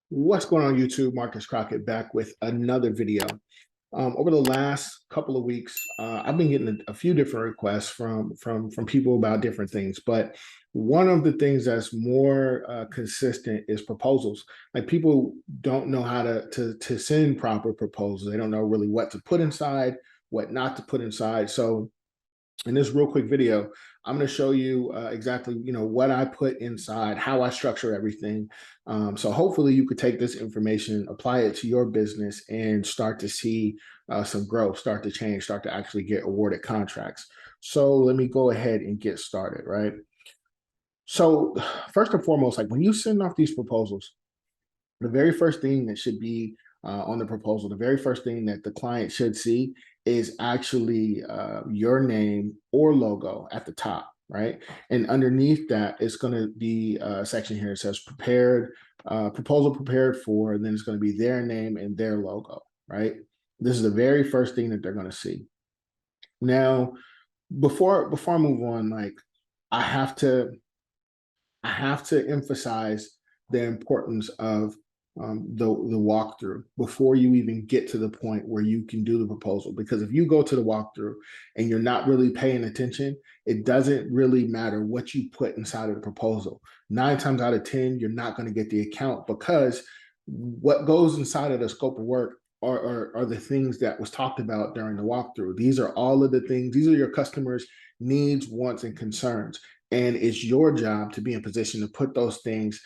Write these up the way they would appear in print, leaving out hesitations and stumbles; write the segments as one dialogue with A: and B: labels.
A: What's going on YouTube? Marcus Crockett back with another video. Over the last couple of weeks, I've been getting a few different requests from people about different things. But one of the things that's more consistent is proposals. Like people don't know how to send proper proposals. They don't know really what to put inside, what not to put inside. So in this real quick video, I'm going to show you exactly, what I put inside, how I structure everything. So hopefully you could take this information, apply it to your business, and start to see some growth, start to change, start to actually get awarded contracts. So let me go ahead and get started, right? So first and foremost, like when you send off these proposals, the very first thing that should be on the proposal, the very first thing that the client should see is actually your name or logo at the top, right? And underneath that, it's going to be a section here. It says prepared, proposal prepared for, and then it's going to be their name and their logo, right? This is the very first thing that they're going to see. Now, before I move on, like I have to I have to emphasize the importance of the walkthrough before you even get to the point where you can do the proposal. Because if you go to the walkthrough and you're not really paying attention, it doesn't really matter what you put inside of the proposal. 9 times out of 10, you're not going to get the account because what goes inside of the scope of work are the things that was talked about during the walkthrough. These are all of the things, these are your customers' needs, wants, and concerns. And it's your job to be in position to put those things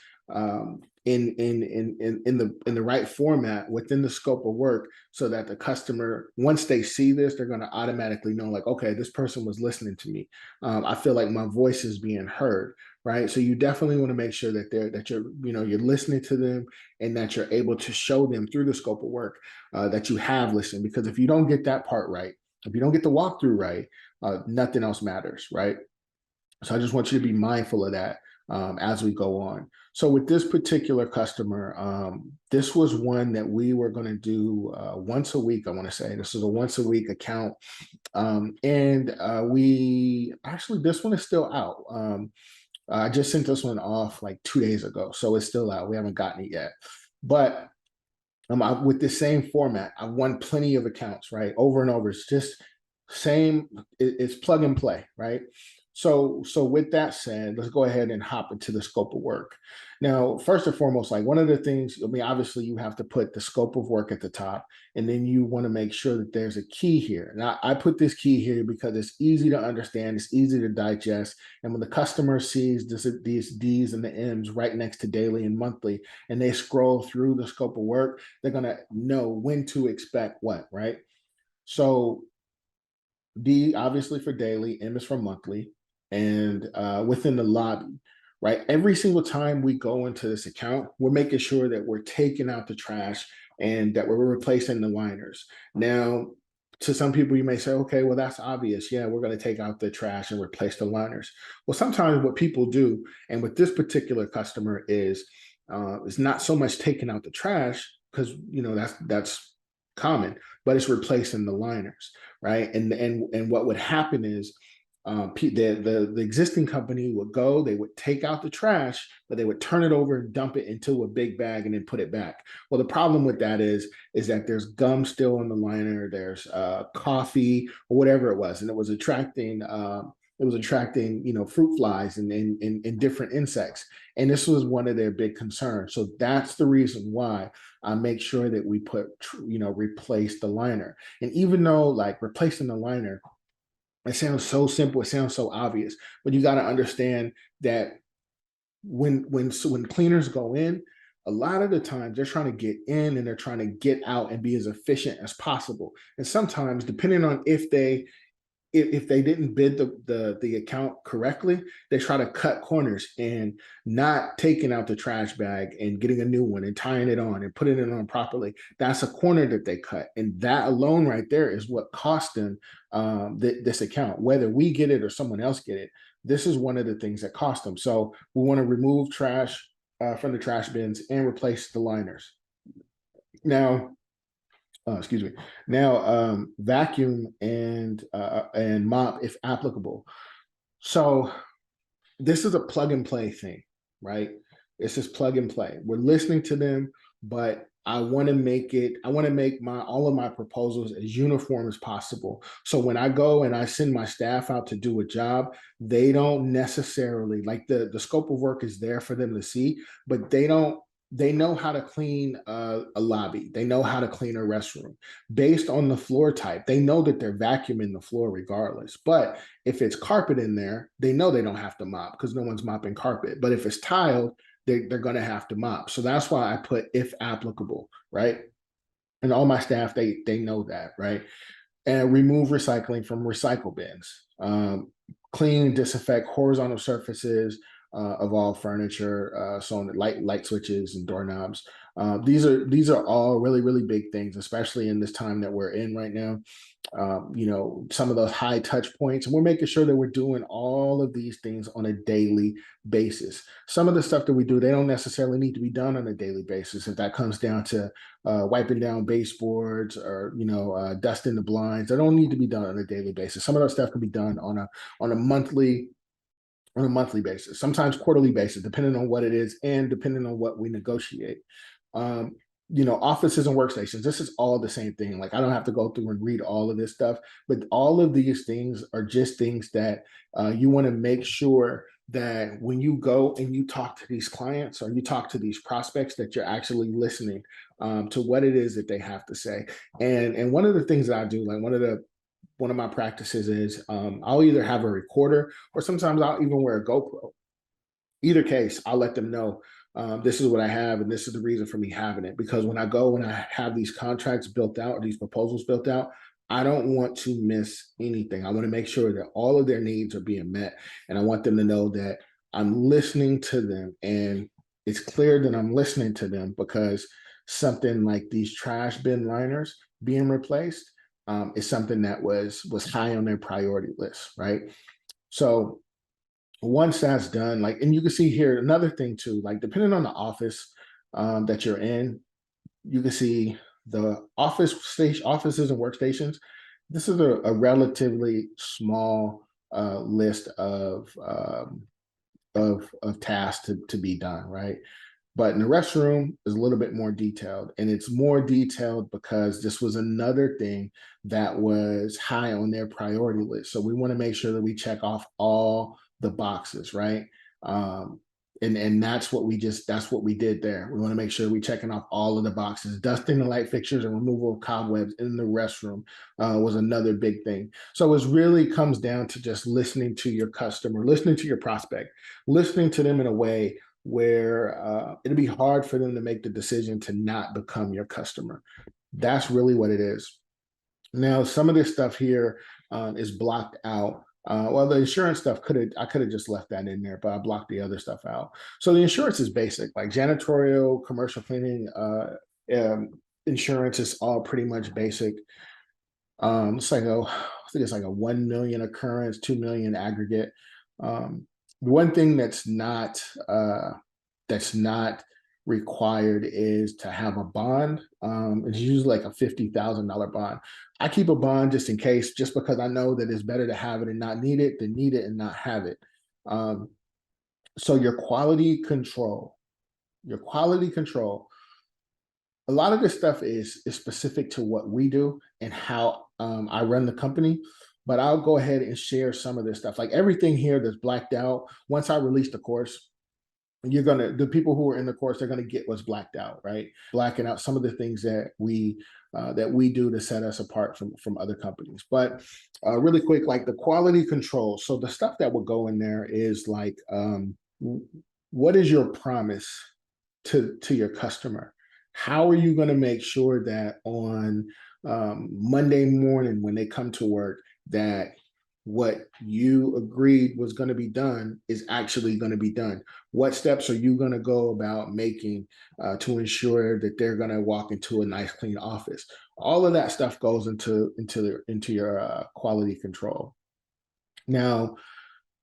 A: in the right format within the scope of work, so that the customer, once they see this, they're going to automatically know, like, okay, this person was listening to me. I feel like my voice is being heard, right? So you definitely want to make sure that you're listening to them, and that you're able to show them through the scope of work that you have listened. Because if you don't get that part right, if you don't get the walkthrough right, nothing else matters, right? So I just want you to be mindful of that as we go on. So with this particular customer, this was one that we were going to do once a week. I want to say this is a once a week account, and we actually, this one is still out. I just sent this one off like 2 days ago, so it's still out. We haven't gotten it yet, but with the same format, I've won plenty of accounts, right? Over and over. It's just same, it's plug and play, right? So with that said, let's go ahead and hop into the scope of work. Now, first and foremost, like one of the things, I mean, obviously you have to put the scope of work at the top, and then you want to make sure that there's a key here. Now, I put this key here because it's easy to understand, it's easy to digest. And when the customer sees these D's and the M's right next to daily and monthly, and they scroll through the scope of work, they're going to know when to expect what, right? So D obviously for daily, M is for monthly, and within the lobby, right? Every single time we go into this account, we're making sure that we're taking out the trash and that we're replacing the liners. Now, to some people, you may say, okay, well, that's obvious. Yeah, we're going to take out the trash and replace the liners. Well, sometimes what people do, and with this particular customer, is it's not so much taking out the trash, because that's common, but it's replacing the liners, right? And what would happen is the existing company would go, they would take out the trash, but they would turn it over and dump it into a big bag and then put it back. Well, the problem with that is that there's gum still on the liner, there's coffee or whatever it was, and it was attracting, fruit flies and different insects. And this was one of their big concerns. So that's the reason why I make sure that we put, replace the liner. And even though like replacing the liner, it sounds so simple, it sounds so obvious, but you got to understand that when cleaners go in, a lot of the times they're trying to get in and they're trying to get out and be as efficient as possible. And sometimes, depending on if they didn't bid the account correctly, they try to cut corners and not taking out the trash bag and getting a new one and tying it on and putting it on properly. That's a corner that they cut, and that alone right there is what cost them this account. Whether we get it or someone else get it, this is one of the things that cost them. So we want to remove trash from the trash bins and replace the liners. Now, excuse me. Now, vacuum and mop if applicable. So this is a plug and play thing, right? It's just plug and play. We're listening to them. but I want to make all of my proposals as uniform as possible. So when I go and I send my staff out to do a job, they don't necessarily like the scope of work is there for them to see, but they know how to clean a lobby. They know how to clean a restroom based on the floor type. They know that they're vacuuming the floor regardless. But if it's carpet in there, they know they don't have to mop because no one's mopping carpet. But if it's tiled, they're going to have to mop. So that's why I put if applicable, right? And all my staff, they know that, right? And remove recycling from recycle bins. Clean and disinfect horizontal surfaces of all furniture, so on light switches and doorknobs. These are all really big things, especially in this time that we're in right now. Some of those high touch points, and we're making sure that we're doing all of these things on a daily basis. Some of the stuff that we do, they don't necessarily need to be done on a daily basis. If that comes down to wiping down baseboards or dusting the blinds, they don't need to be done on a daily basis. Some of that stuff can be done on a monthly basis, sometimes quarterly basis, depending on what it is and depending on what we negotiate. Um, Offices and workstations, this is all the same thing. Like I don't have to go through and read all of this stuff, but all of these things are just things that you want to make sure that when you go and you talk to these clients or you talk to these prospects, that you're actually listening to what it is that they have to say. And one of the things that I do, like one of my practices is I'll either have a recorder or sometimes I'll even wear a GoPro. Either case, I'll let them know this is what I have and this is the reason for me having it. Because when I go and I have these contracts built out or these proposals built out, I don't want to miss anything. I want to make sure that all of their needs are being met. And I want them to know that I'm listening to them. And it's clear that I'm listening to them because something like these trash bin liners being replaced is something that was high on their priority list, right? So once that's done, like, and you can see here another thing too, like depending on the office that you're in, you can see the offices and workstations. This is a relatively small list of tasks to be done, right? But in the restroom is a little bit more detailed. And it's more detailed because this was another thing that was high on their priority list. So we want to make sure that we check off all the boxes, right? And that's what we did there. We want to make sure we're checking off all of the boxes. Dusting the light fixtures and removal of cobwebs in the restroom was another big thing. So it really comes down to just listening to your customer, listening to your prospect, listening to them in a way where it'll be hard for them to make the decision to not become your customer. That's really what it is. Now, some of this stuff here is blocked out. Well, the insurance stuff I could have just left that in there, but I blocked the other stuff out. So the insurance is basic, like janitorial, commercial cleaning, insurance is all pretty much basic. I think it's like a 1 million occurrence, 2 million aggregate. One thing that's not required is to have a bond. It's usually like a $50,000 bond. I keep a bond just in case, just because I know that it's better to have it and not need it than need it and not have it. Um, so your quality control, a lot of this stuff is specific to what we do and how I run the company. But I'll go ahead and share some of this stuff. Like everything here that's blacked out, once I release the course, the people who are in the course, they're gonna get what's blacked out, right? Blacking out some of the things that we do to set us apart from other companies. But really quick, like the quality control. So the stuff that will go in there is like, what is your promise to your customer? How are you going to make sure that on Monday morning when they come to work, that what you agreed was going to be done is actually going to be done? What steps are you going to go about making to ensure that they're going to walk into a nice, clean office? All of that stuff goes into your quality control. Now,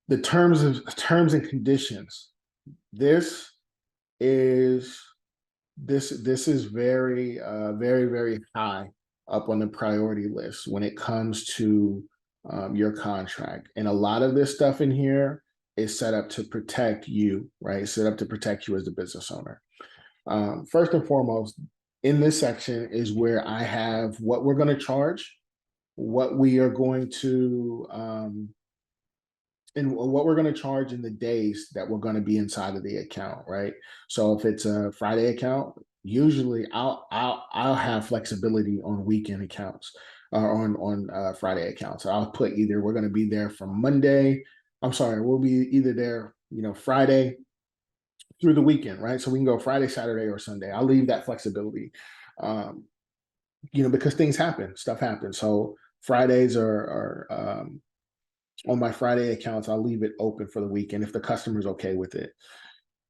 A: the terms and conditions. This is this is very high up on the priority list when it comes to your contract. And a lot of this stuff in here is set up to protect you, right? Set up to protect you as the business owner. First and foremost, in this section is where I have what we're going to charge, what we are going to and what we're going to charge in the days that we're going to be inside of the account, right? So if it's a Friday account, usually I'll have flexibility on weekend accounts or on Friday accounts. So I'll put either we're going to be there from Monday. I'm sorry, we'll be either there, Friday through the weekend, right? So we can go Friday, Saturday, or Sunday. I'll leave that flexibility, um, because things happen, stuff happens. So Fridays are on my Friday accounts, I'll leave it open for the weekend if the customer's okay with it.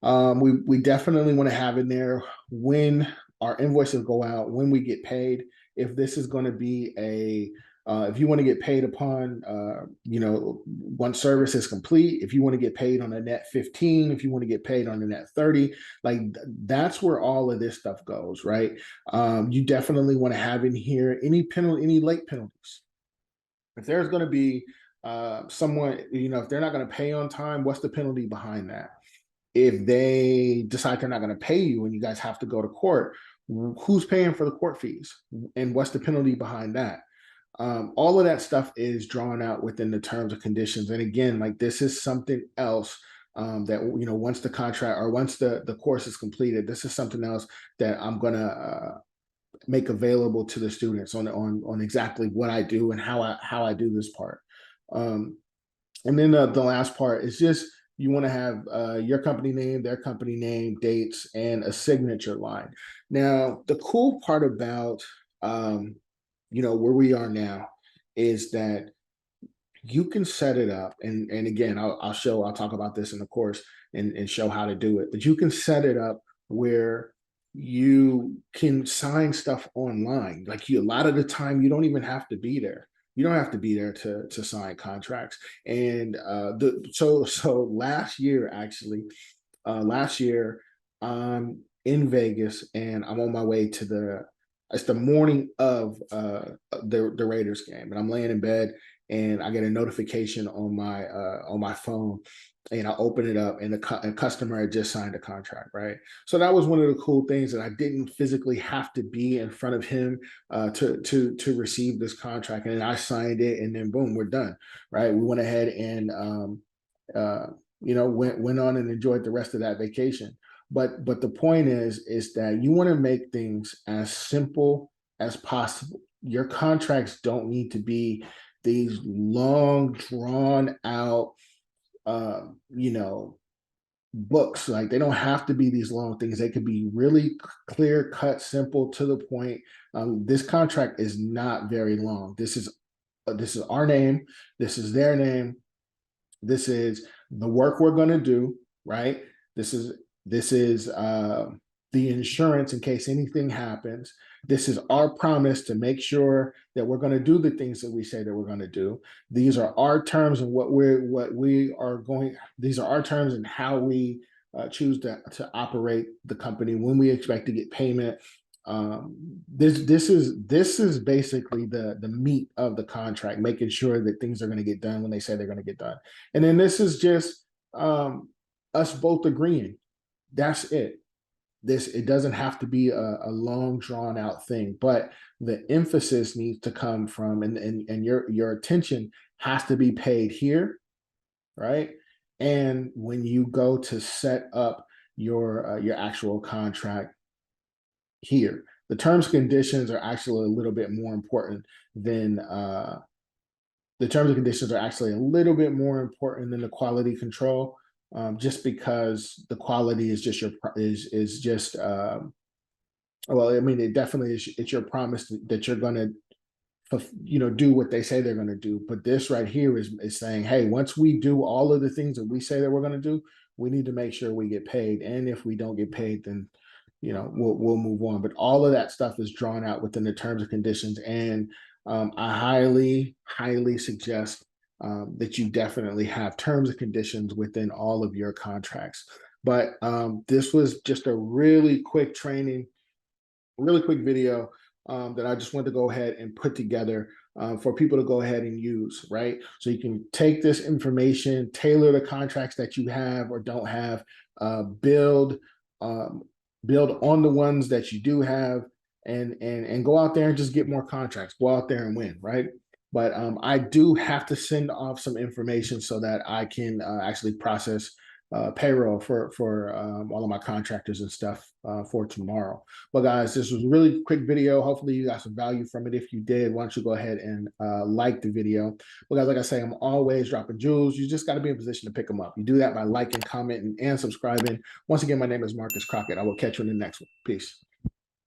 A: We definitely want to have in there when our invoices go out, when we get paid. If this is going to be if you want to get paid upon, once service is complete, if you want to get paid on a net 15, if you want to get paid on a net 30, like that's where all of this stuff goes, right? You definitely want to have in here any late penalties. If there's going to be someone, if they're not going to pay on time, what's the penalty behind that? If they decide they're not going to pay you and you guys have to go to court, who's paying for the court fees? And what's the penalty behind that? All of that stuff is drawn out within the terms and conditions. And again, like this is something else that, once the contract or once the course is completed, this is something else that I'm going to make available to the students on exactly what I do and how I do this part. And then the last part is just you want to have your company name, their company name, dates, and a signature line. Now, the cool part about where we are now is that you can set it up, and again, I'll talk about this in the course and show how to do it. But you can set it up where you can sign stuff online. Like a lot of the time, you don't even have to be there. You don't have to be there to sign contracts. And so last year I'm in Vegas and I'm on my way to it's the morning of the Raiders game, and I'm laying in bed and I get a notification on my phone, and I open it up, and a customer had just signed a contract, right? So that was one of the cool things that I didn't physically have to be in front of him to receive this contract, and I signed it, and then boom, we're done, right? We went ahead and went on and enjoyed the rest of that vacation. But the point is that you want to make things as simple as possible. Your contracts don't need to be these long, drawn out, uh, you know, books. Like they don't have to be these long things. They could be really clear cut, simple, to the point. This contract is not very long. This is our name. This is their name. This is the work we're going to do, right? This is the insurance in case anything happens. This is our promise to make sure that we're going to do the things that we say that we're going to do. These are our terms and what we are going. These are our terms and how we choose to operate the company, when we expect to get payment. This is basically the meat of the contract, making sure that things are going to get done when they say they're going to get done. And then this is just us both agreeing. That's it. It doesn't have to be a long drawn out thing, but the emphasis needs to come from, and your attention has to be paid here, right? And when you go to set up your actual contract here, the terms and conditions are actually a little bit more important than the terms and conditions are actually a little bit more important than the quality control, just because the quality is just is just well, I mean, it definitely is. It's your promise that you're going to do what they say they're going to do. But this right here is saying, hey, once we do all of the things that we say that we're going to do, we need to make sure we get paid. And if we don't get paid, then we'll move on. But all of that stuff is drawn out within the terms and conditions, and I highly suggest that you definitely have terms and conditions within all of your contracts. But this was just a really quick video that I just wanted to go ahead and put together for people to go ahead and use, right? So you can take this information, tailor the contracts that you have or don't have, build build on the ones that you do have, and go out there and just get more contracts. Go out there and win, right? But I do have to send off some information so that I can actually process payroll for all of my contractors and stuff for tomorrow. But guys, this was a really quick video. Hopefully you got some value from it. If you did, why don't you go ahead and like the video. But guys, like I say, I'm always dropping jewels. You just got to be in a position to pick them up. You do that by liking, commenting, and subscribing. Once again, my name is Marcus Crockett. I will catch you in the next one. Peace.